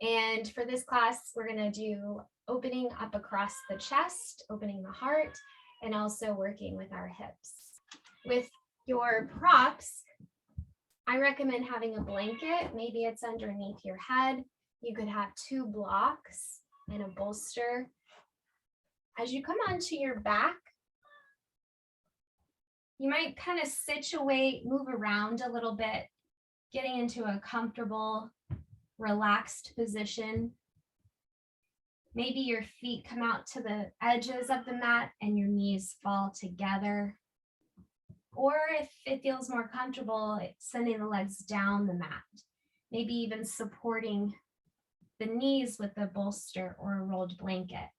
And for this class, we're going to do opening up across the chest, opening the heart, and also working with our hips. With your props, I recommend having a blanket. Maybe it's underneath your head. You could have 2 blocks and a bolster. As you come onto your back, you might kind of situate, move around a little bit, getting into a comfortable, relaxed position. Maybe your feet come out to the edges of the mat and your knees fall together. Or if it feels more comfortable, sending the legs down the mat, maybe even supporting the knees with a bolster or a rolled blanket.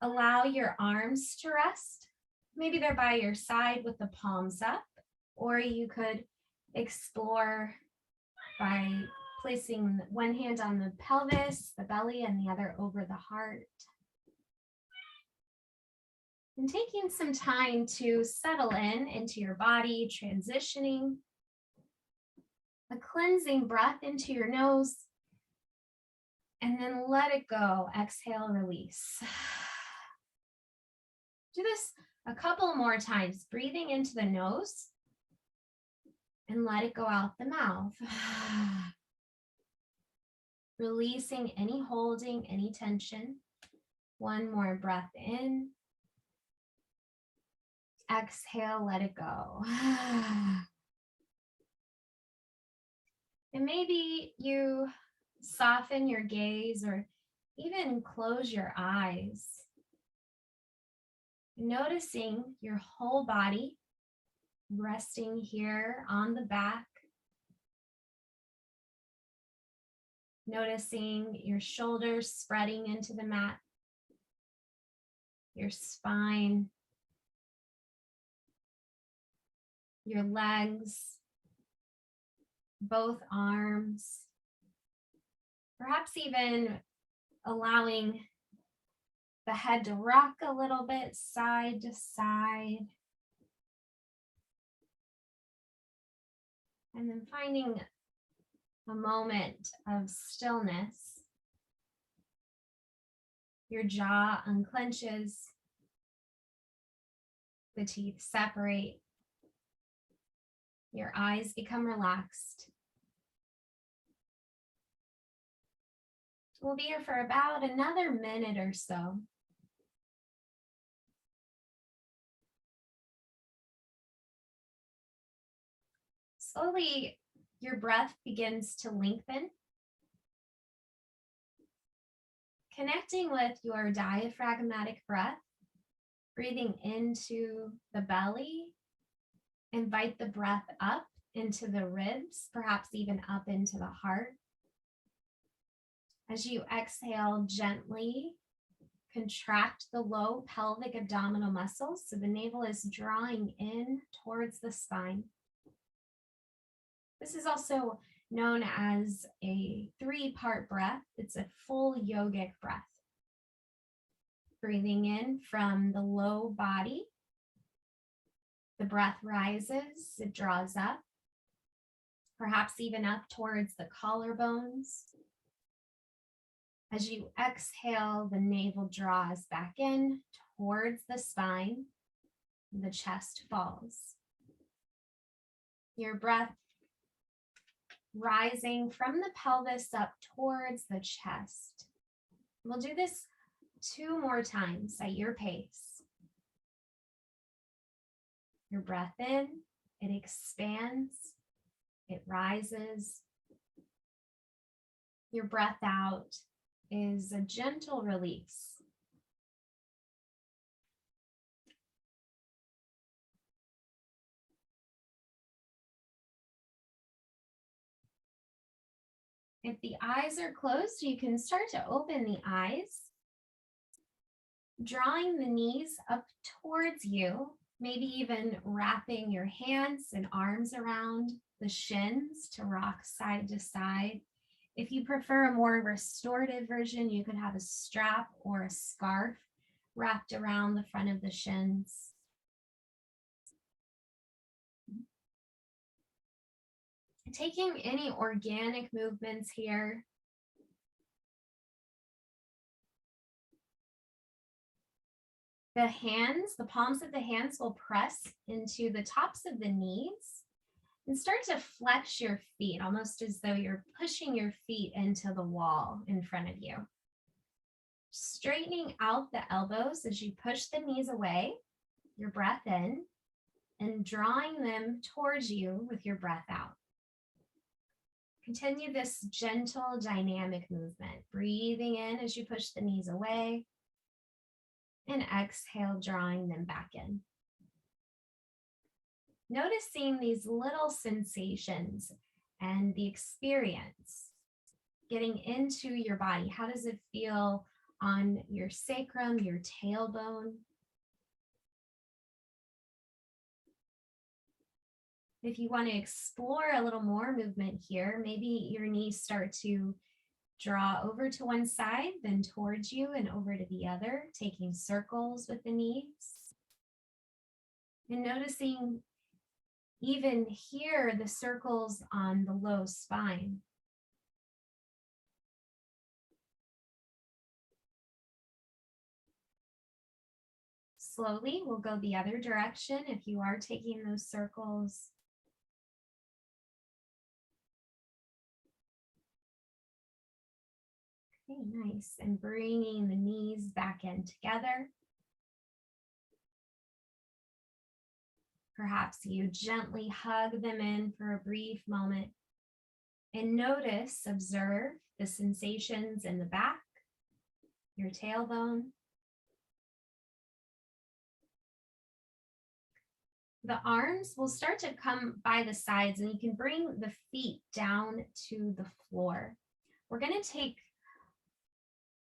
Allow your arms to rest. Maybe they're by your side with the palms up, or you could explore by placing one hand on the pelvis, the belly, and the other over the heart. And taking some time to settle into your body, transitioning. A cleansing breath into your nose, and then let it go. Exhale, release. Do this a couple more times, breathing into the nose and let it go out the mouth. Releasing any holding, any tension. One more breath in. Exhale, let it go. And maybe you soften your gaze or even close your eyes. Noticing your whole body resting here on the back. Noticing your shoulders spreading into the mat. Your spine. Your legs. Both arms. Perhaps even allowing the head to rock a little bit side to side. And then finding a moment of stillness. Your jaw unclenches. The teeth separate. Your eyes become relaxed. We'll be here for about another minute or so. Slowly, your breath begins to lengthen. Connecting with your diaphragmatic breath, breathing into the belly. Invite the breath up into the ribs, perhaps even up into the heart. As you exhale, gently contract the low pelvic abdominal muscles so the navel is drawing in towards the spine. This is also known as a 3-part breath. It's a full yogic breath. Breathing in from the low body. The breath rises, it draws up, perhaps even up towards the collarbones. As you exhale, the navel draws back in towards the spine. The chest falls. Your breath rising from the pelvis up towards the chest. We'll do this 2 more times at your pace. Your breath in, it expands, it rises. Your breath out is a gentle release. If the eyes are closed, you can start to open the eyes, drawing the knees up towards you, maybe even wrapping your hands and arms around the shins to rock side to side. If you prefer a more restorative version, you could have a strap or a scarf wrapped around the front of the shins. Taking any organic movements here. The hands, the palms of the hands will press into the tops of the knees and start to flex your feet, almost as though you're pushing your feet into the wall in front of you. Straightening out the elbows as you push the knees away, your breath in, and drawing them towards you with your breath out. Continue this gentle, dynamic movement, breathing in as you push the knees away, and exhale, drawing them back in. Noticing these little sensations and the experience getting into your body. How does it feel on your sacrum, your tailbone? If you want to explore a little more movement here, maybe your knees start to draw over to one side, then towards you and over to the other, taking circles with the knees. And noticing even here the circles on the low spine. Slowly, we'll go the other direction if you are taking those circles. Okay, nice. And bringing the knees back in together. Perhaps you gently hug them in for a brief moment and notice, observe the sensations in the back, your tailbone. The arms will start to come by the sides and you can bring the feet down to the floor. We're going to take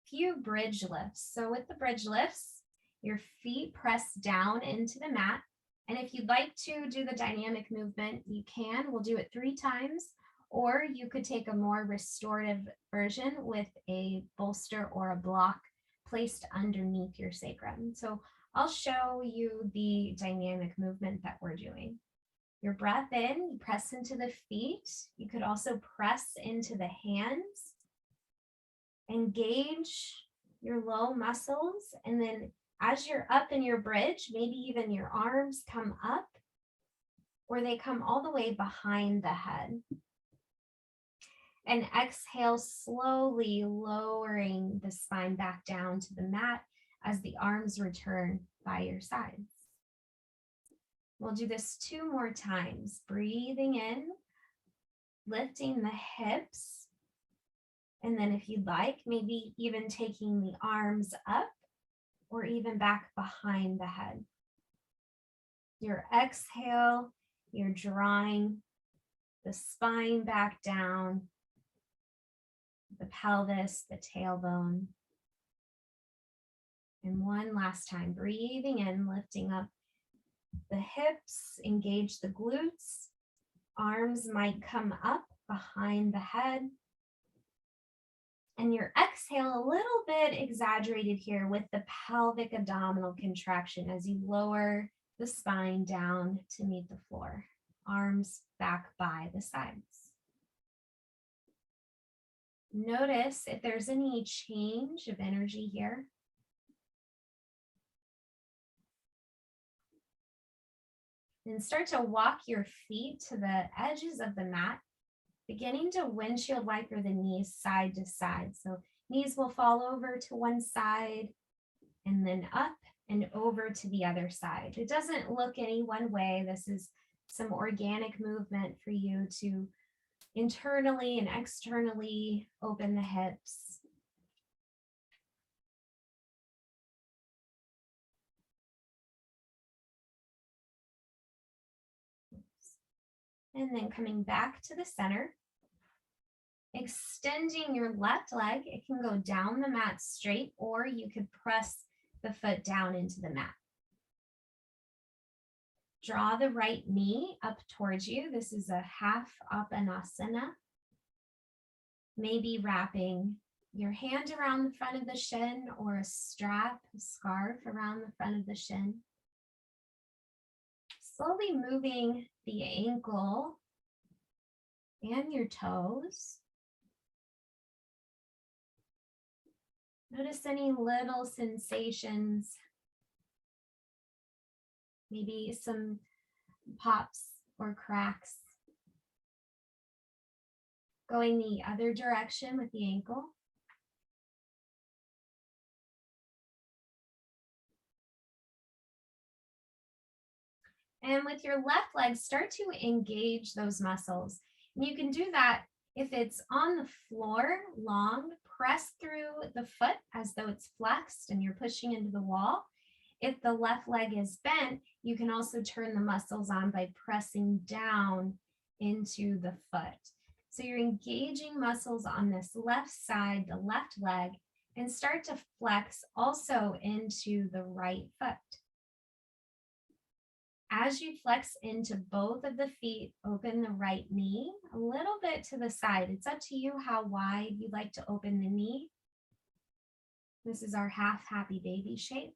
a few bridge lifts. So with the bridge lifts, your feet press down into the mat. And if you'd like to do the dynamic movement, you can. We'll do it 3 times. Or you could take a more restorative version with a bolster or a block placed underneath your sacrum. So I'll show you the dynamic movement that we're doing. Your breath in, you press into the feet. You could also press into the hands. Engage your low muscles. And then as you're up in your bridge, maybe even your arms come up or they come all the way behind the head. And exhale, slowly lowering the spine back down to the mat as the arms return by your sides. We'll do this 2 more times. Breathing in, lifting the hips. And then if you'd like, maybe even taking the arms up or even back behind the head. Your exhale, you're drawing the spine back down, the pelvis, the tailbone. And one last time, breathing in, lifting up the hips, engage the glutes. Arms might come up behind the head. And your exhale, a little bit exaggerated here with the pelvic abdominal contraction as you lower the spine down to meet the floor. Arms back by the sides. Notice if there's any change of energy here. And start to walk your feet to the edges of the mat, beginning to windshield wiper the knees side to side. So knees will fall over to one side and then up and over to the other side. It doesn't look any one way. This is some organic movement for you to internally and externally open the hips. And then coming back to the center, extending your left leg. It can go down the mat straight, or you could press the foot down into the mat. Draw the right knee up towards you. This is a half Apanasana. Maybe wrapping your hand around the front of the shin or a strap, a scarf around the front of the shin. Slowly moving the ankle and your toes. Notice any little sensations, maybe some pops or cracks. Going the other direction with the ankle. And with your left leg, start to engage those muscles. And you can do that if it's on the floor, long, press through the foot as though it's flexed and you're pushing into the wall. If the left leg is bent, you can also turn the muscles on by pressing down into the foot. So you're engaging muscles on this left side, the left leg, and start to flex also into the right foot. As you flex into both of the feet, open the right knee a little bit to the side. It's up to you how wide you like to open the knee. This is our half happy baby shape.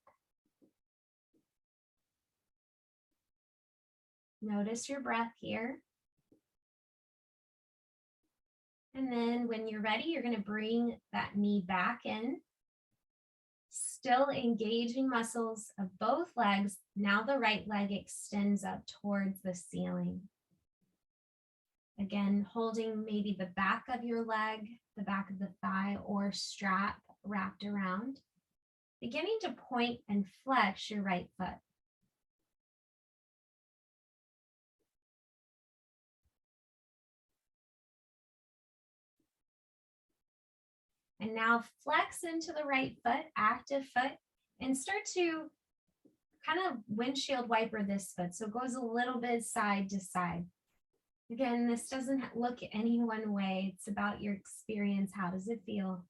Notice your breath here. And then when you're ready, you're going to bring that knee back in. Still engaging muscles of both legs. Now the right leg extends up towards the ceiling. Again, holding maybe the back of your leg, the back of the thigh, or strap wrapped around. Beginning to point and flex your right foot. And now flex into the right foot, active foot, and start to kind of windshield wiper this foot. So it goes a little bit side to side. Again, this doesn't look any one way. It's about your experience. How does it feel?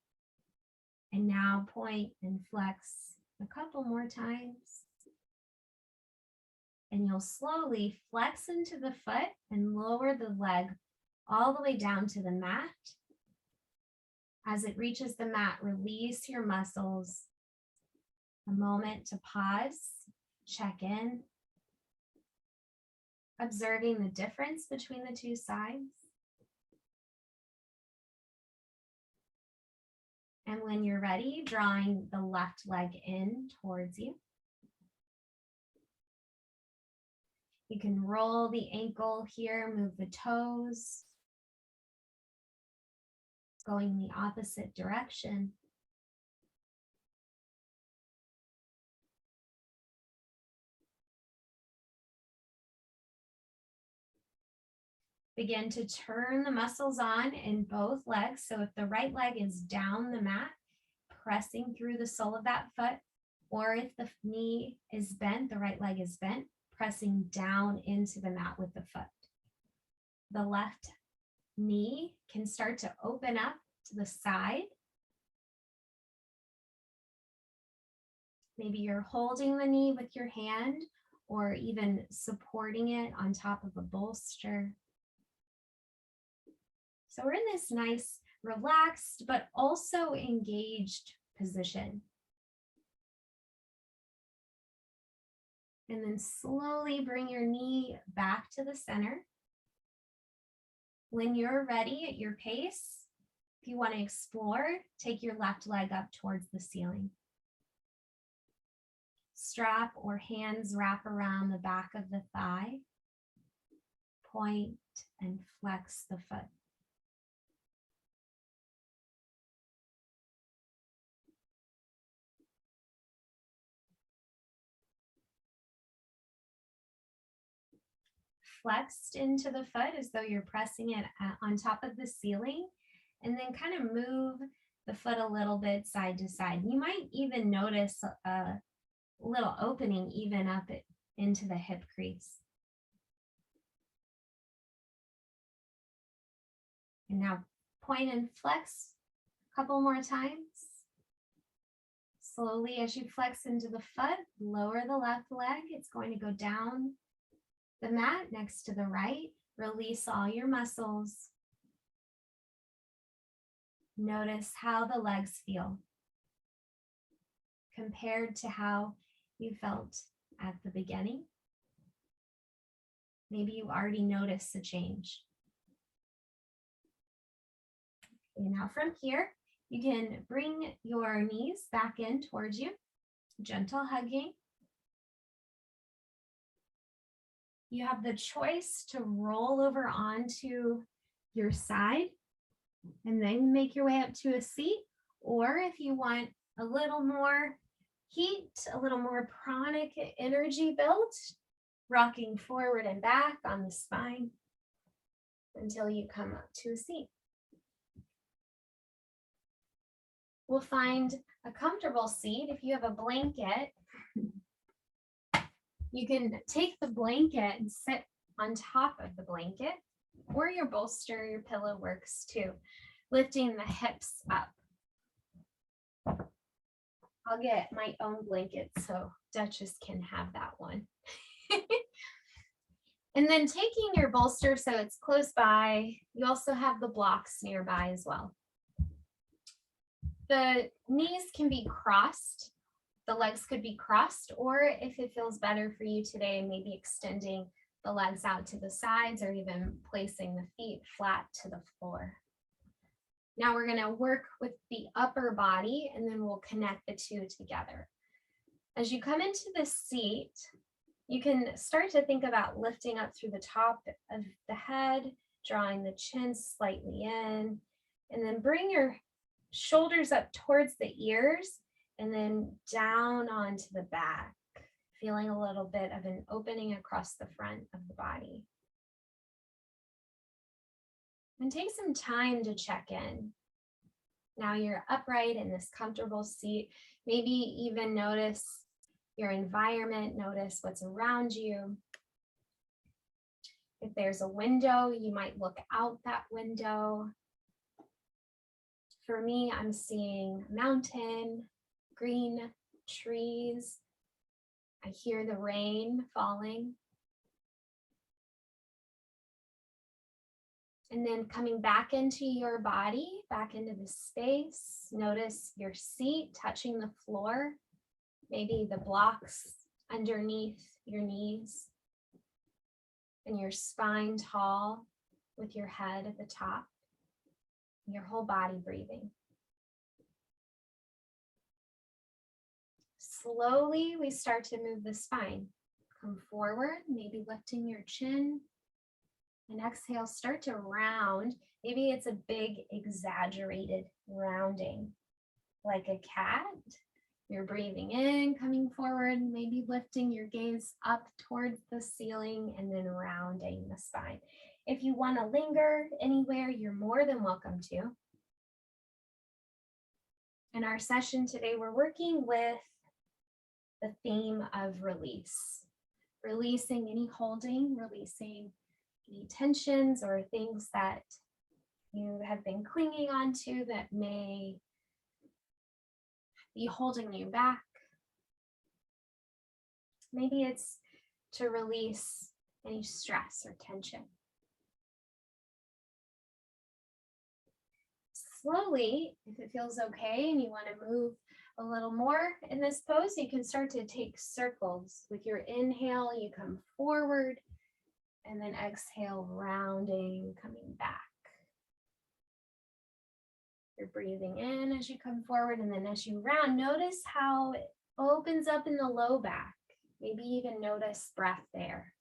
And now point and flex a couple more times. And you'll slowly flex into the foot and lower the leg all the way down to the mat. As it reaches the mat, release your muscles. A moment to pause, check in, observing the difference between the two sides. And when you're ready, drawing the left leg in towards you. You can roll the ankle here, move the toes, going the opposite direction. Begin to turn the muscles on in both legs. So if the right leg is down the mat, pressing through the sole of that foot, or if the knee is bent, the right leg is bent, pressing down into the mat with the foot. The left knee can start to open up to the side. Maybe you're holding the knee with your hand or even supporting it on top of a bolster. So we're in this nice, relaxed, but also engaged position. And then slowly bring your knee back to the center. When you're ready at your pace, if you want to explore, take your left leg up towards the ceiling. Strap or hands wrap around the back of the thigh. Point and flex the foot. Flexed into the foot as though you're pressing it on top of the ceiling, and then kind of move the foot a little bit side to side. You might even notice a little opening even up into the hip crease. And now point and flex a couple more times. Slowly as you flex into the foot, lower the left leg. It's going to go down the mat next to the right. Release all your muscles. Notice how the legs feel compared to how you felt at the beginning. Maybe you already noticed the change. And now from here, you can bring your knees back in towards you, gentle hugging. You have the choice to roll over onto your side and then make your way up to a seat. Or if you want a little more heat, a little more pranic energy built, rocking forward and back on the spine until you come up to a seat. We'll find a comfortable seat. If you have a blanket, you can take the blanket and sit on top of the blanket, or your bolster, your pillow works too, lifting the hips up. I'll get my own blanket so Duchess can have that one. And then taking your bolster so it's close by, you also have the blocks nearby as well. The knees can be crossed, the legs could be crossed, or if it feels better for you today, maybe extending the legs out to the sides or even placing the feet flat to the floor. Now we're going to work with the upper body and then we'll connect the two together. As you come into the seat, you can start to think about lifting up through the top of the head, drawing the chin slightly in, and then bring your shoulders up towards the ears and then down onto the back, feeling a little bit of an opening across the front of the body. And take some time to check in. Now you're upright in this comfortable seat. Maybe even notice your environment, notice what's around you. If there's a window, you might look out that window. For me, I'm seeing a mountain, green trees. I hear the rain falling. And then coming back into your body, back into the space, notice your seat touching the floor, maybe the blocks underneath your knees, and your spine tall with your head at the top, your whole body breathing. Slowly, we start to move the spine. Come forward, maybe lifting your chin. And exhale, start to round. Maybe it's a big, exaggerated rounding, like a cat. You're breathing in, coming forward, maybe lifting your gaze up towards the ceiling and then rounding the spine. If you want to linger anywhere, you're more than welcome to. In our session today, we're working with the theme of release. Releasing any holding, releasing any tensions or things that you have been clinging onto that may be holding you back. Maybe it's to release any stress or tension. Slowly, if it feels okay and you want to move a little more in this pose, you can start to take circles. With your inhale, you come forward, and then exhale, rounding, coming back. You're breathing in as you come forward, and then as you round, notice how it opens up in the low back. Maybe even notice breath there.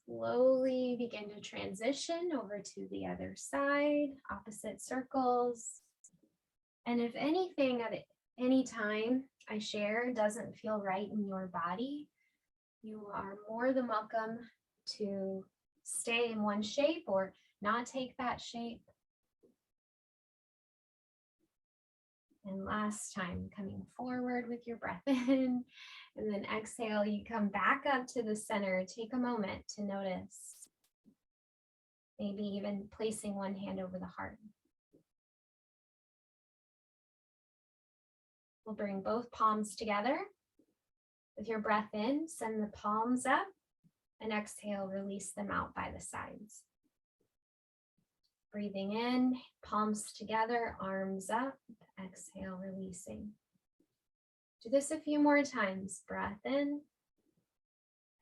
Slowly begin to transition over to the other side, opposite circles. And if anything at any time I share doesn't feel right in your body, you are more than welcome to stay in one shape or not take that shape. And last time, coming forward with your breath in, and then exhale, you come back up to the center. Take a moment to notice, maybe even placing one hand over the heart. We'll bring both palms together. With your breath in, send the palms up, and exhale, release them out by the sides. Breathing in, palms together, arms up, exhale, releasing. Do this a few more times. Breath in,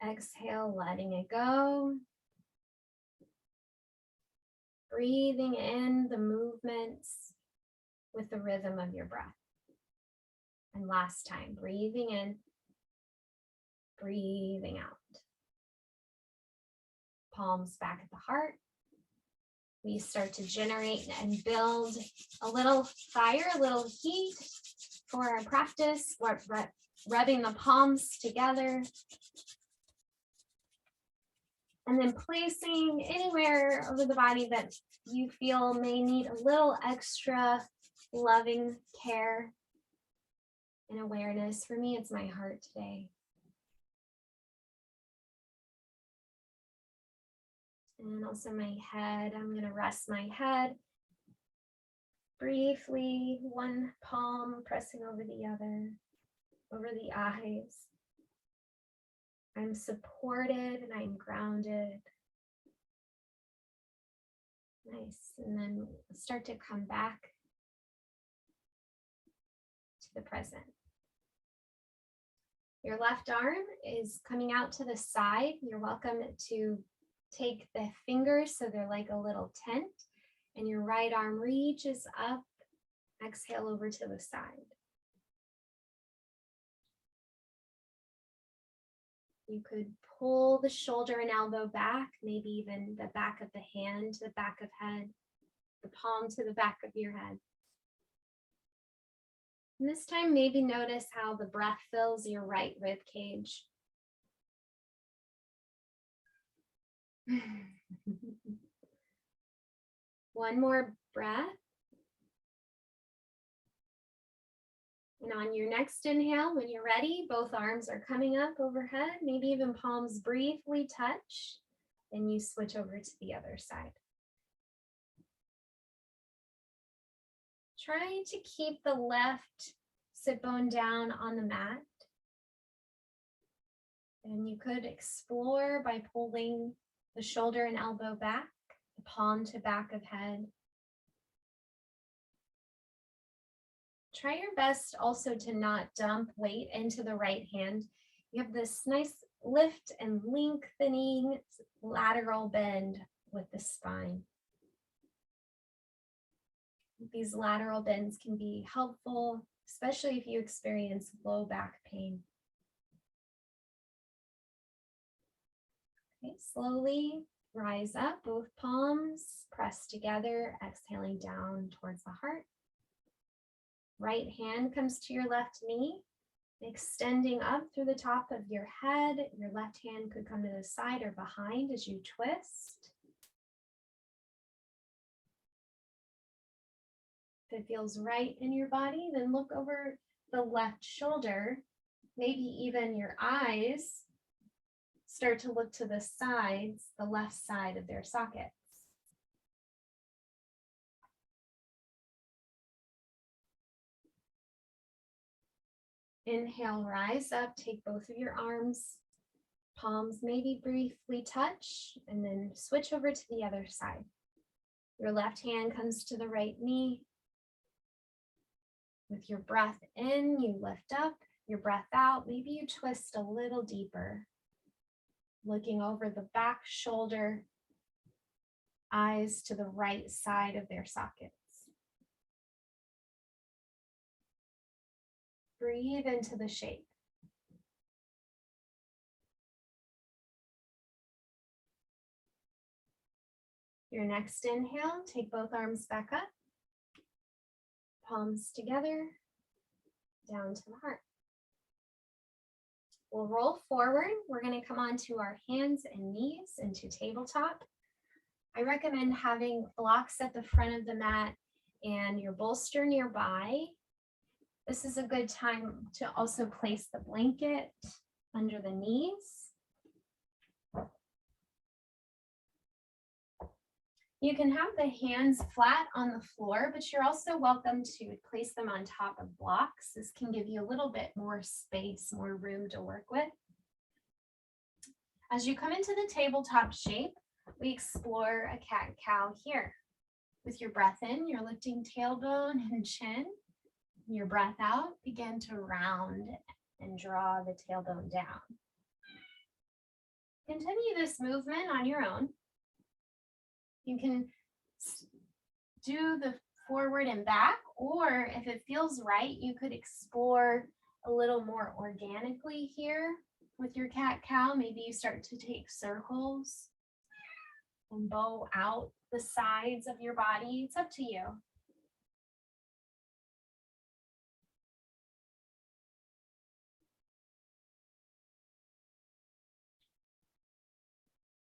exhale, letting it go, breathing in the movements with the rhythm of your breath. And last time, breathing in, breathing out. Palms back at the heart. We start to generate and build a little fire, a little heat for our practice. We're rubbing the palms together. And then placing anywhere over the body that you feel may need a little extra loving care and awareness. For me, it's my heart today. And also my head. I'm going to rest my head briefly, one palm pressing over the other, over the eyes. I'm supported and I'm grounded. Nice. And then start to come back to the present. Your left arm is coming out to the side. You're welcome to take the fingers so they're like a little tent, and your right arm reaches up. Exhale over to the side. You could pull the shoulder and elbow back, maybe even the back of the hand to the back of head, the palm to the back of your head. And this time, maybe notice how the breath fills your right rib cage. One more breath. And on your next inhale, when you're ready, both arms are coming up overhead, maybe even palms briefly touch. Then you switch over to the other side. Try to keep the left sit bone down on the mat. And you could explore by pulling the shoulder and elbow back, the palm to back of head. Try your best also to not dump weight into the right hand. You have this nice lift and lengthening lateral bend with the spine. These lateral bends can be helpful, especially if you experience low back pain. Okay, slowly rise up, both palms press together, exhaling down towards the heart. Right hand comes to your left knee, extending up through the top of your head. Your left hand could come to the side or behind as you twist. If it feels right in your body, then look over the left shoulder. Maybe even your eyes start to look to the sides, the left side of their sockets. Inhale, rise up, take both of your arms, palms maybe briefly touch, and then switch over to the other side. Your left hand comes to the right knee. With your breath in, you lift up, your breath out, maybe you twist a little deeper, looking over the back shoulder, eyes to the right side of their sockets. Breathe into the shape. Your next inhale, take both arms back up, palms together, down to the heart. We'll roll forward. We're going to come onto our hands and knees into tabletop. I recommend having blocks at the front of the mat and your bolster nearby. This is a good time to also place the blanket under the knees. You can have the hands flat on the floor, but you're also welcome to place them on top of blocks. This can give you a little bit more space, more room to work with. As you come into the tabletop shape, we explore a cat-cow here. With your breath in, you're lifting tailbone and chin. Your breath out, begin to round and draw the tailbone down. Continue this movement on your own. You can do the forward and back, or if it feels right, you could explore a little more organically here with your cat-cow. Maybe you start to take circles and bow out the sides of your body. It's up to you.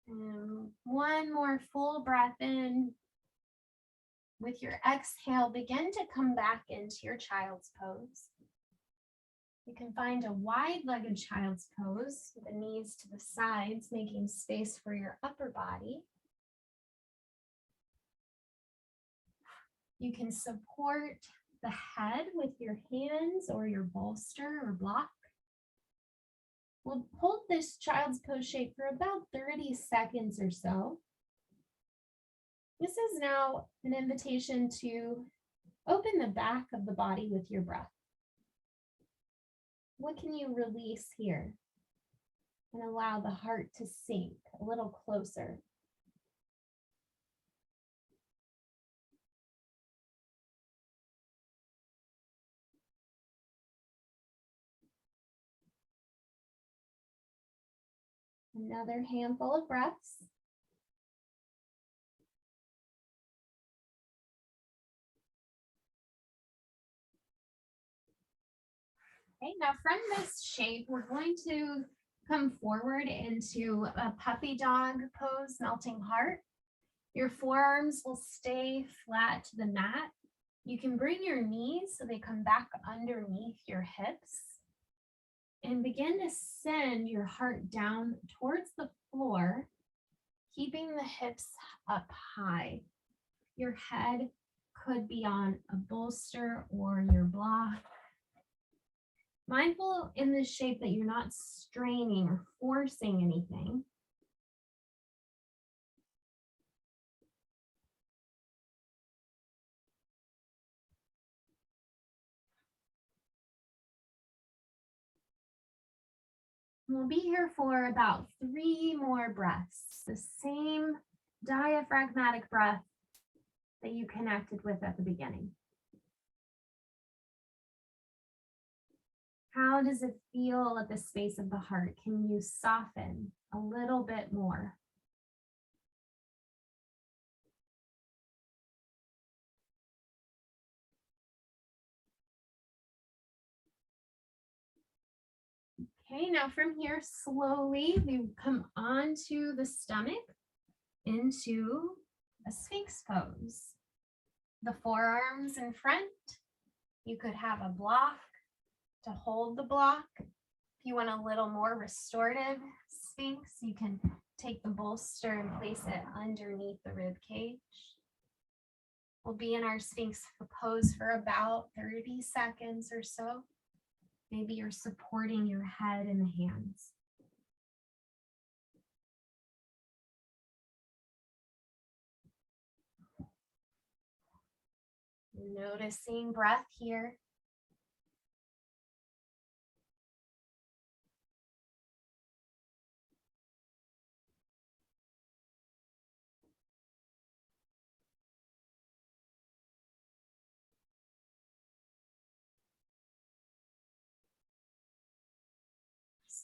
And one more full breath in. With your exhale, begin to come back into your child's pose. You can find a wide-legged child's pose with the knees to the sides, making space for your upper body. You can support the head with your hands or your bolster or block. We'll hold this child's pose shape for about 30 seconds or so. This is now an invitation to open the back of the body with your breath. What can you release here? And allow the heart to sink a little closer. Another handful of breaths. Okay, now from this shape, we're going to come forward into a puppy dog pose, melting heart. Your forearms will stay flat to the mat. You can bring your knees so they come back underneath your hips. And begin to send your heart down towards the floor, keeping the hips up high. Your head could be on a bolster or your block. Mindful in this shape that you're not straining or forcing anything. We'll be here for about 3 more breaths, the same diaphragmatic breath that you connected with at the beginning. How does it feel at the space of the heart? Can you soften a little bit more? Okay, now from here, slowly we come onto the stomach into a Sphinx pose. The forearms in front. You could have a block to hold the block. If you want a little more restorative Sphinx, you can take the bolster and place it underneath the rib cage. We'll be in our Sphinx pose for about 30 seconds or so. Maybe you're supporting your head in the hands. Noticing breath here.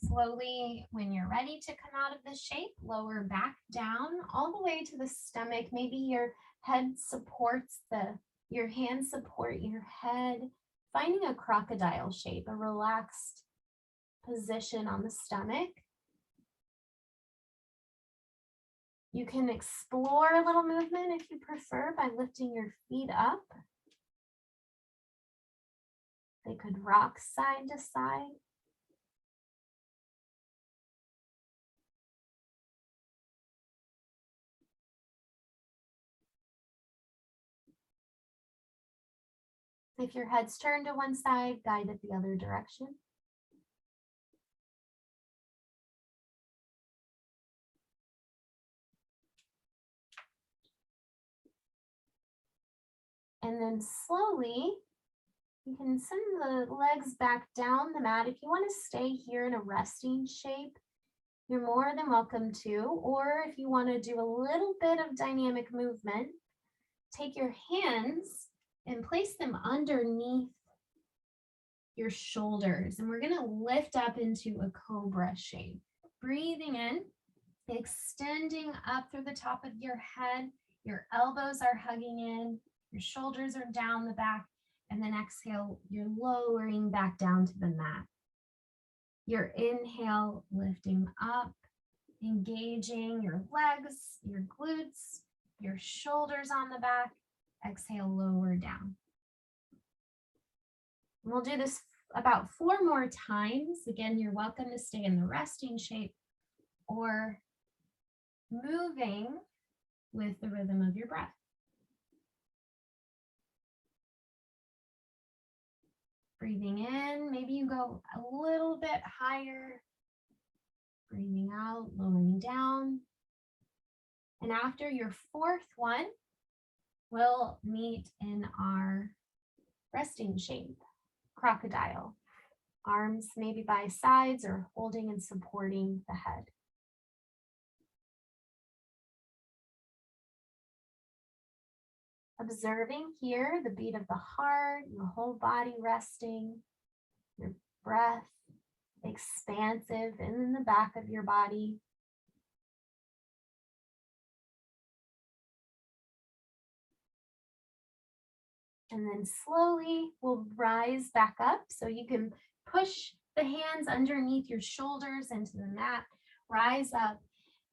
Slowly, when you're ready to come out of the shape, lower back down all the way to the stomach. Maybe your head supports your hands support your head, finding a crocodile shape, a relaxed position on the stomach. You can explore a little movement if you prefer by lifting your feet up. They could rock side to side. If your head's turned to one side, guide it the other direction. And then slowly, you can send the legs back down the mat. If you want to stay here in a resting shape, you're more than welcome to. Or if you want to do a little bit of dynamic movement, take your hands and place them underneath your shoulders. And we're going to lift up into a cobra shape. Breathing in, extending up through the top of your head. Your elbows are hugging in. Your shoulders are down the back. And then exhale, you're lowering back down to the mat. Your inhale, lifting up, engaging your legs, your glutes, your shoulders on the back. Exhale, lower down. We'll do this about 4 more times. Again, you're welcome to stay in the resting shape or moving with the rhythm of your breath. Breathing in, maybe you go a little bit higher. Breathing out, lowering down. And after your 4th one, we'll meet in our resting shape, crocodile. Arms maybe by sides or holding and supporting the head. Observing here the beat of the heart, your whole body resting, your breath expansive in the back of your body. And then slowly we'll rise back up so you can push the hands underneath your shoulders into the mat, rise up,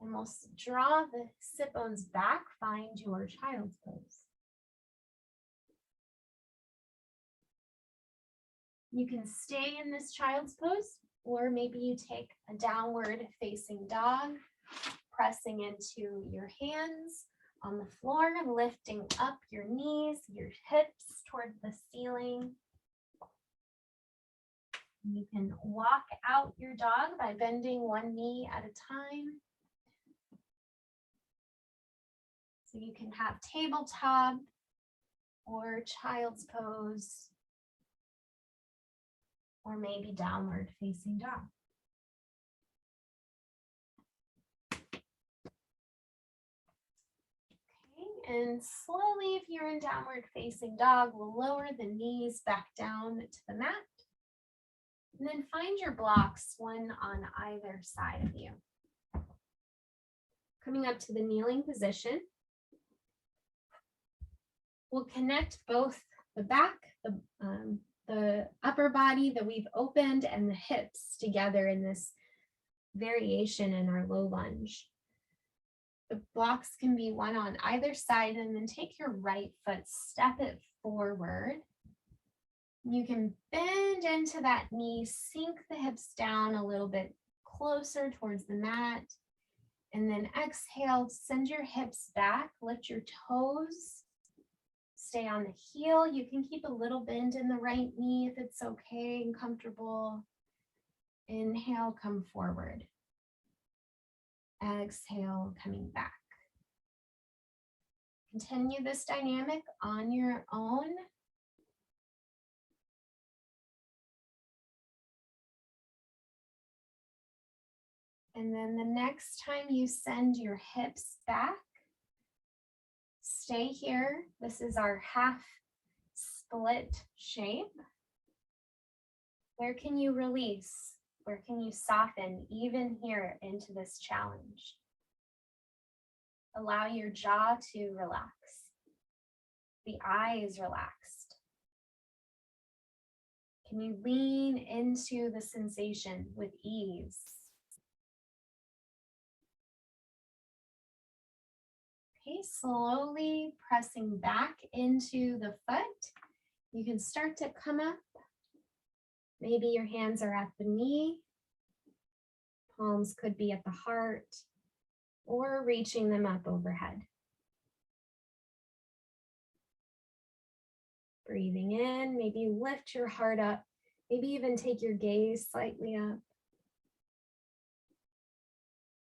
and we'll draw the sit bones back, find your child's pose. You can stay in this child's pose, or maybe you take a downward facing dog, pressing into your hands on the floor, lifting up your knees, your hips toward the ceiling. You can walk out your dog by bending one knee at a time. So you can have tabletop or child's pose, or maybe downward facing dog. And slowly, if you're in downward facing dog, we'll lower the knees back down to the mat. And then find your blocks, one on either side of you. Coming up to the kneeling position, we'll connect both the back, the upper body that we've opened, and the hips together in this variation in our low lunge. The blocks can be one on either side, and then take your right foot, step it forward. You can bend into that knee, sink the hips down a little bit closer towards the mat, and then exhale, send your hips back, lift your toes, stay on the heel. You can keep a little bend in the right knee if it's okay and comfortable. Inhale, come forward. Exhale, coming back. Continue this dynamic on your own. And then the next time you send your hips back, stay here. This is our half split shape. Where can you release? Where can you soften even here into this challenge? Allow your jaw to relax. The eyes relaxed. Can you lean into the sensation with ease? Okay, slowly pressing back into the foot. You can start to come up. Maybe your hands are at the knee. Palms could be at the heart, or reaching them up overhead. Breathing in, maybe lift your heart up. Maybe even take your gaze slightly up.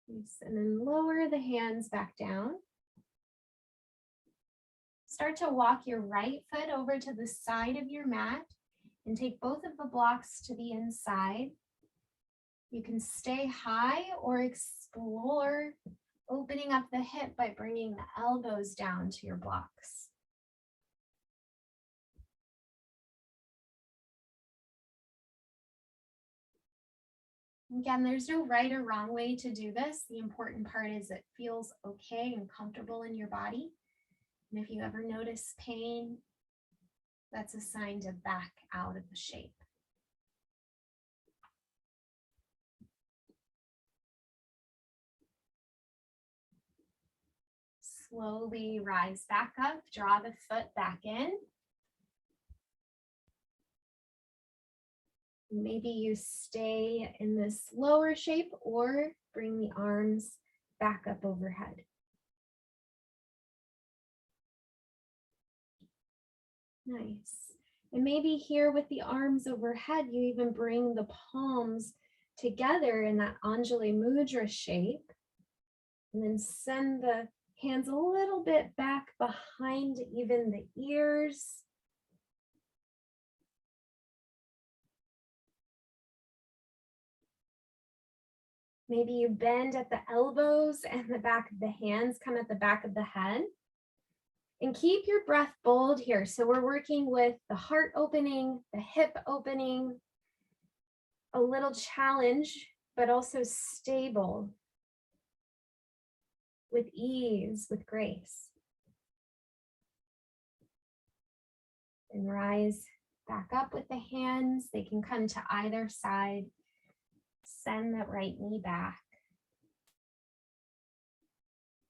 And then lower the hands back down. Start to walk your right foot over to the side of your mat and take both of the blocks to the inside. You can stay high or explore opening up the hip by bringing the elbows down to your blocks. Again, there's no right or wrong way to do this. The important part is it feels okay and comfortable in your body. And if you ever notice pain, that's a sign to back out of the shape. Slowly rise back up, draw the foot back in. Maybe you stay in this lower shape or bring the arms back up overhead. Nice. And maybe here with the arms overhead, you even bring the palms together in that Anjali Mudra shape. And then send the hands a little bit back behind even the ears. Maybe you bend at the elbows and the back of the hands come at the back of the head. And keep your breath bold here. So we're working with the heart opening, the hip opening, a little challenge, but also stable, with ease, with grace. And rise back up with the hands. They can come to either side. Send that right knee back.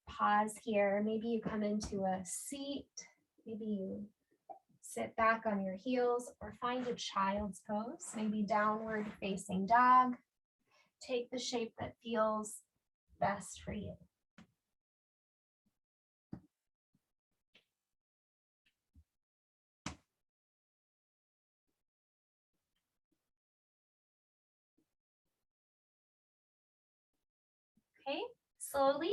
Pause here. Maybe you come into a seat. Maybe you sit back on your heels or find a child's pose, maybe downward facing dog. Take the shape that feels best for you. Okay, slowly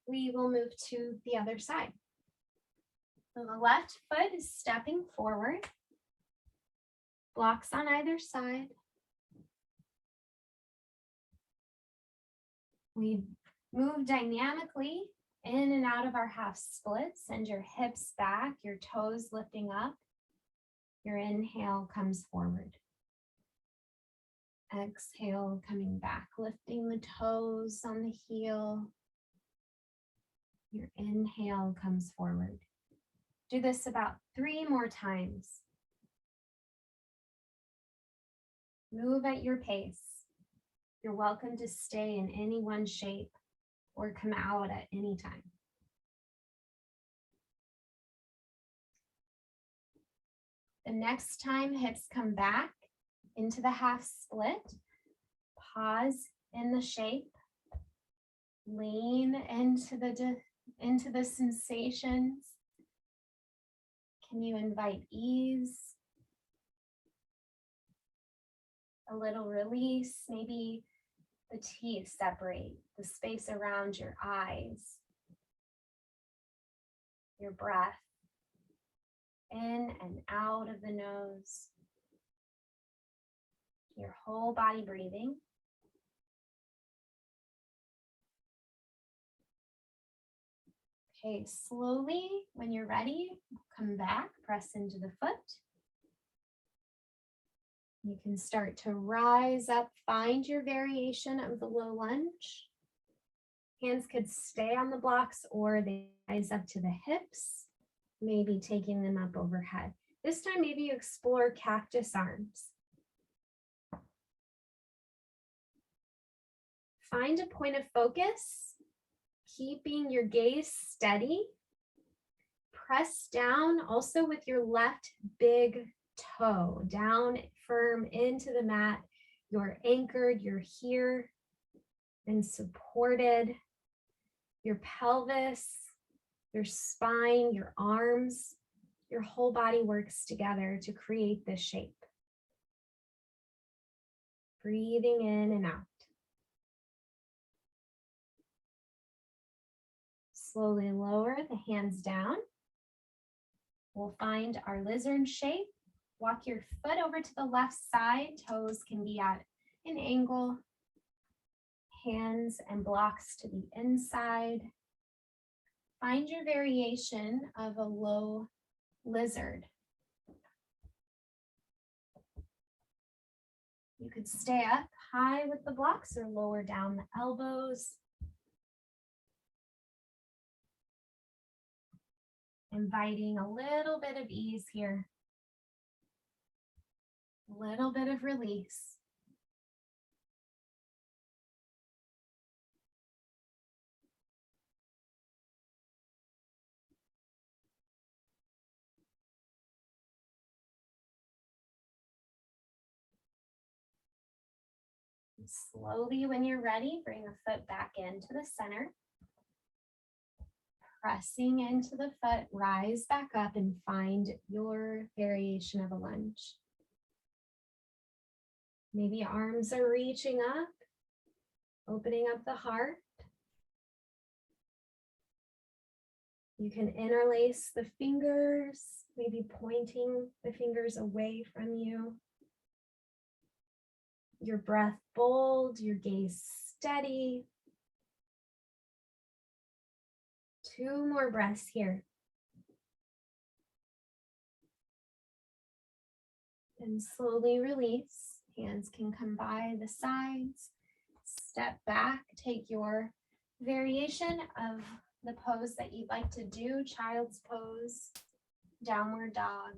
we will move to the other side. So the left foot is stepping forward, blocks on either side. We move dynamically in and out of our half splits. Send your hips back, your toes lifting up. Your inhale comes forward. Exhale, coming back, lifting the toes on the heel. Your inhale comes forward. Do this about 3 more times. Move at your pace. You're welcome to stay in any one shape or come out at any time. The next time hips come back into the half split, pause in the shape, lean into the sensations. Can you invite ease? A little release, maybe the teeth separate, the space around your eyes, your breath in and out of the nose, your whole body breathing. Okay, slowly, when you're ready, come back, press into the foot. You can start to rise up, find your variation of the low lunge. Hands could stay on the blocks or they rise up to the hips, maybe taking them up overhead. This time, maybe you explore cactus arms. Find a point of focus, keeping your gaze steady. Press down also with your left big toe, down firm into the mat. You're anchored, you're here and supported. Your pelvis, your spine, your arms, your whole body works together to create this shape. Breathing in and out. Slowly lower the hands down. We'll find our lizard shape. Walk your foot over to the left side. Toes can be at an angle. Hands and blocks to the inside. Find your variation of a low lizard. You could stay up high with the blocks or lower down the elbows. Inviting a little bit of ease here. A little bit of release. Slowly, when you're ready, bring the foot back into the center. Pressing into the foot, rise back up and find your variation of a lunge. Maybe arms are reaching up, opening up the heart. You can interlace the fingers, maybe pointing the fingers away from you. Your breath bold, your gaze steady. 2 more breaths here. And slowly release. Hands can come by the sides. Step back, take your variation of the pose that you'd like to do, child's pose, downward dog.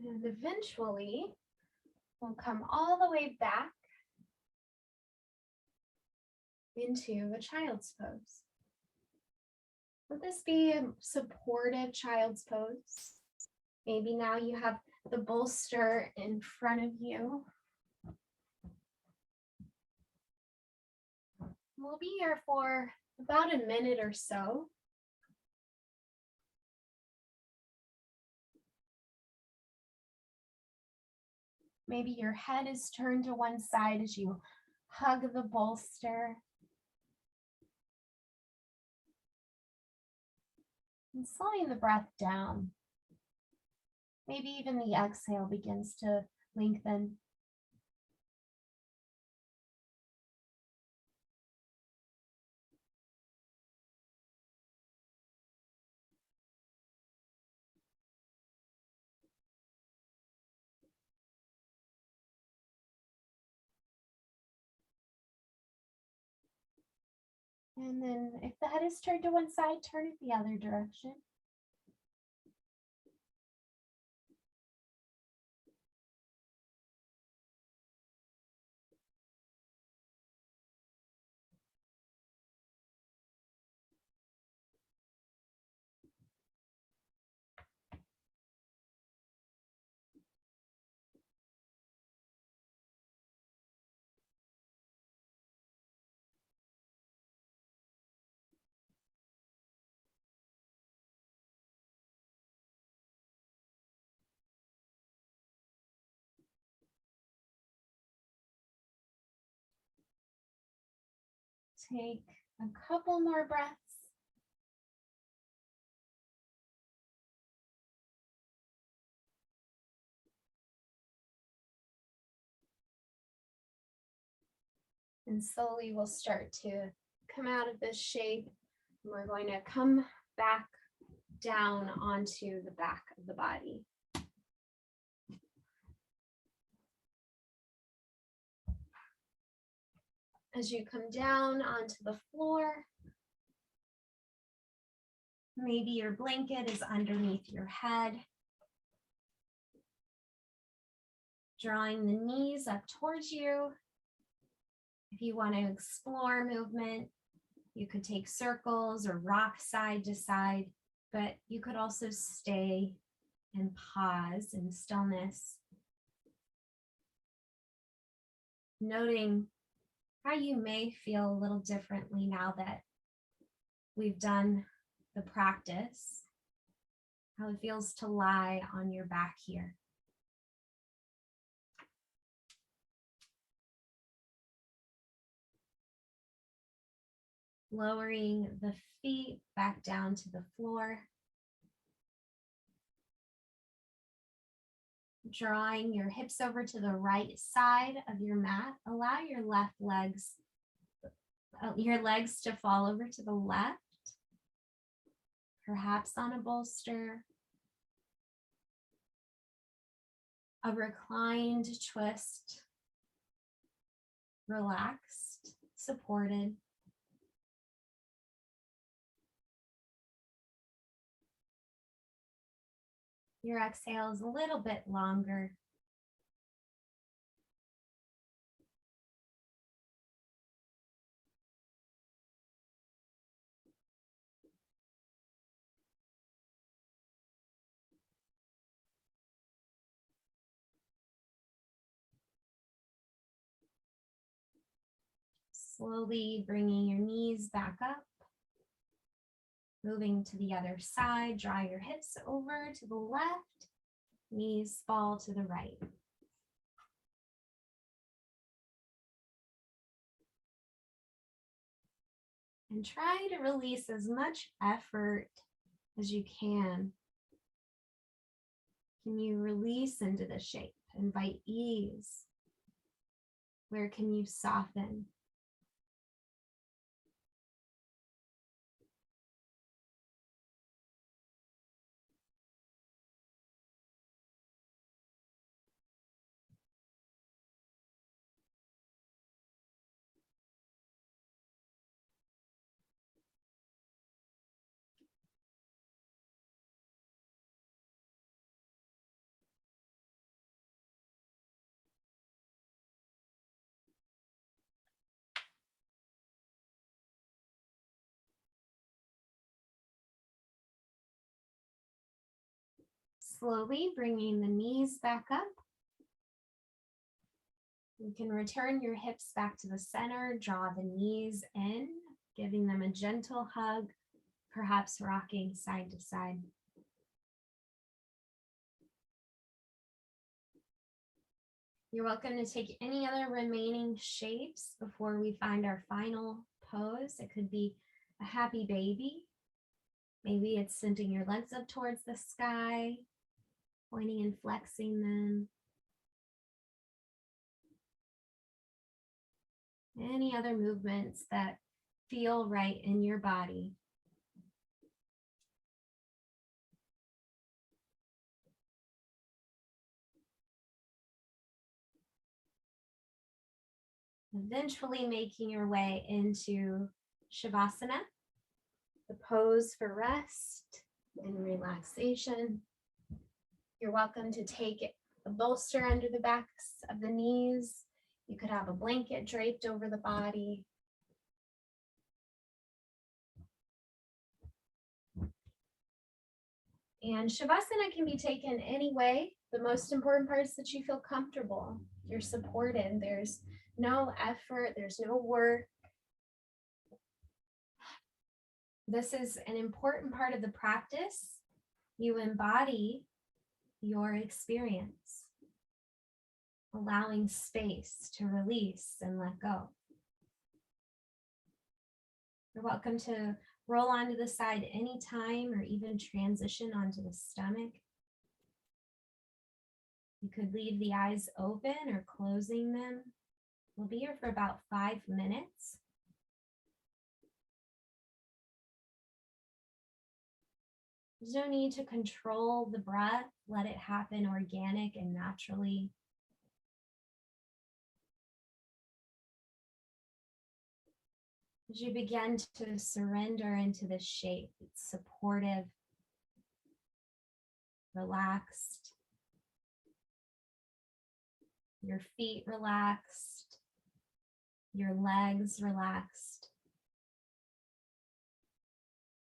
And eventually, we'll come all the way back into a child's pose. Would this be a supportive child's pose? Maybe now you have the bolster in front of you. We'll be here for about a minute or so. Maybe your head is turned to one side as you hug the bolster. And slowing the breath down. Maybe even the exhale begins to lengthen. And then if the head is turned to one side, turn it the other direction. Take a couple more breaths. And slowly we'll start to come out of this shape. We're going to come back down onto the back of the body. As you come down onto the floor, maybe your blanket is underneath your head. Drawing the knees up towards you. If you want to explore movement, you could take circles or rock side to side, but you could also stay and pause in stillness. Noting how you may feel a little differently now that we've done the practice, how it feels to lie on your back here. Lowering the feet back down to the floor. Drawing your hips over to the right side of your mat. Allow your legs to fall over to the left, perhaps on a bolster, a reclined twist, relaxed, supported. Your exhale is a little bit longer. Slowly bringing your knees back up. Moving to the other side, draw your hips over to the left, knees fall to the right. And try to release as much effort as you can. Can you release into the shape? Invite ease. Where can you soften? Slowly bringing the knees back up. You can return your hips back to the center, draw the knees in, giving them a gentle hug, perhaps rocking side to side. You're welcome to take any other remaining shapes before we find our final pose. It could be a happy baby. Maybe it's sending your legs up towards the sky, pointing and flexing them. Any other movements that feel right in your body. Eventually making your way into Shavasana, the pose for rest and relaxation. You're welcome to take a bolster under the backs of the knees. You could have a blanket draped over the body. And Shavasana can be taken any way. The most important part is that you feel comfortable. You're supported. There's no effort. There's no work. This is an important part of the practice. You embody your experience, allowing space to release and let go. You're welcome to roll onto the side anytime or even transition onto the stomach. You could leave the eyes open or closing them. We'll be here for about 5 minutes. There's no need to control the breath. Let it happen organic and naturally. As you begin to surrender into the shape, it's supportive, relaxed. Your feet relaxed, your legs relaxed,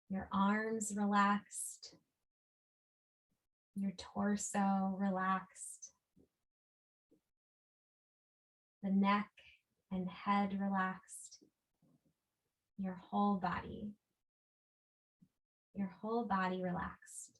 your arms relaxed, your torso relaxed, the neck and head relaxed, your whole body relaxed.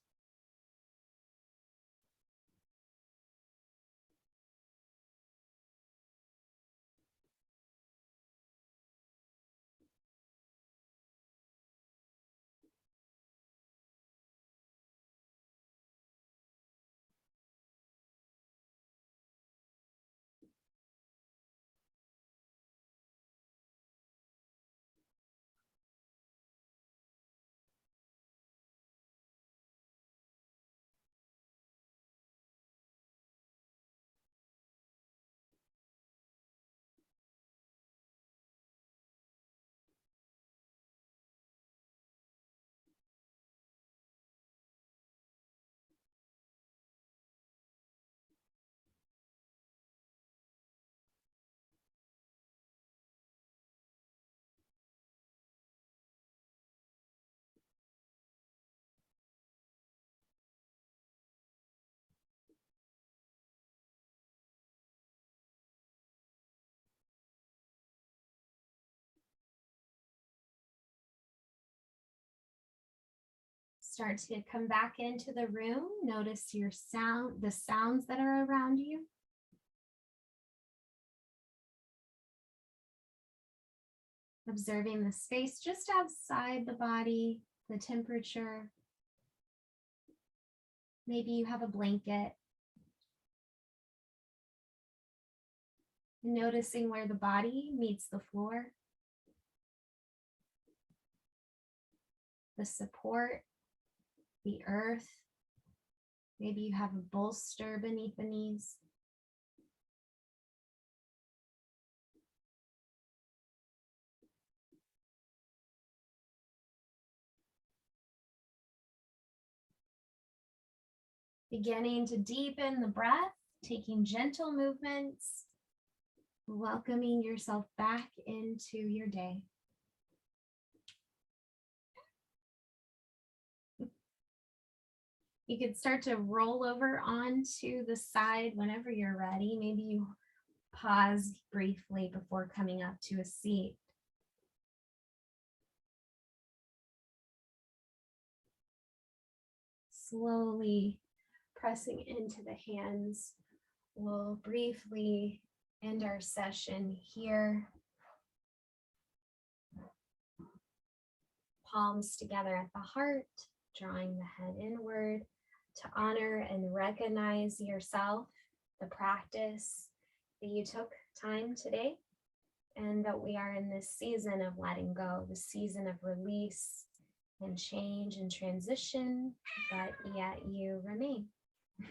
Start to come back into the room. Notice the sounds that are around you. Observing the space just outside the body, the temperature. Maybe you have a blanket. Noticing where the body meets the floor. The support, the earth. Maybe you have a bolster beneath the knees. Beginning to deepen the breath, taking gentle movements, welcoming yourself back into your day. You could start to roll over onto the side whenever you're ready. Maybe you pause briefly before coming up to a seat. Slowly pressing into the hands. We'll briefly end our session here. Palms together at the heart, drawing the head inward to honor and recognize yourself, the practice that you took time today, and that we are in this season of letting go, the season of release and change and transition, but yet you remain.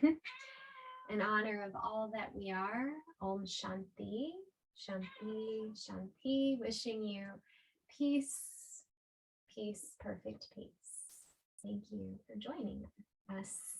In honor of all that we are, Om Shanti, Shanti, Shanti, wishing you peace, peace, perfect peace. Thank you for joining us.